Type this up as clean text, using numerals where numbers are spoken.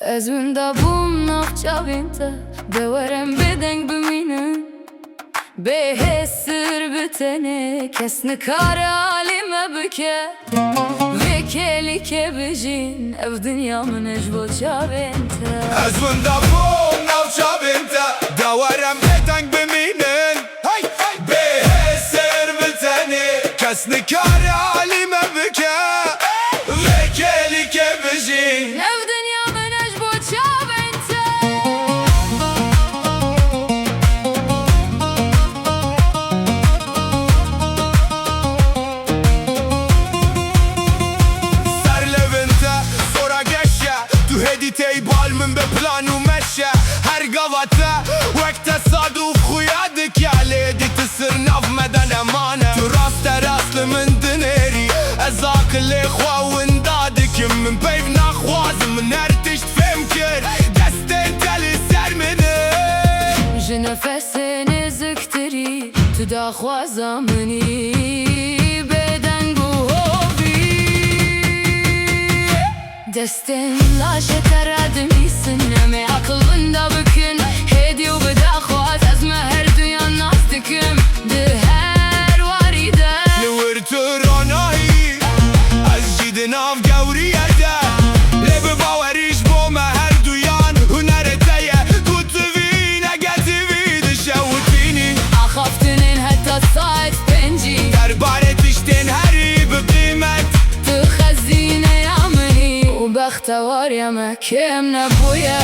از من دابوم نافچا بینته دورم بدنگ بمینن به سر بتنه کس نکار عالمه بکه وکلی که بجین او دنیا من اجبو چا بینته از من دابوم نافچا بینته دورم بدنگ بمینن به سر بتنه کس نکار عالمه بکه وکلی که بجین او دنیا من اجبو چا بینته سر لبنته سورا گشه تو هدیته بال من به پلان و مشه هر قواته وقت صادوف خویاده که علی دیت سر ناف مدن امانه تو راست راست من دنیری از آقل خواهن داده که من بیف نخوازم من ارتشت فهم کرد دست دل سر منه جه نفس نزکتری تو دا خوازامنی بدنگ و هوی دستن لاشه ترد میسنم عقلن دا بکن هدی و بدا خواز از مهر دویان ناستکم ده هر واریده نور تو رانایی از جید ناف گوریه ده لب باوریش با مهر دویان هنرتیه کتوی نگتیوی دشوتینی اخافتنین حتی ساعت پنجی در باره تشتین هری بقیمت تو خزینه یامنی و بختوار یمه کم نبویه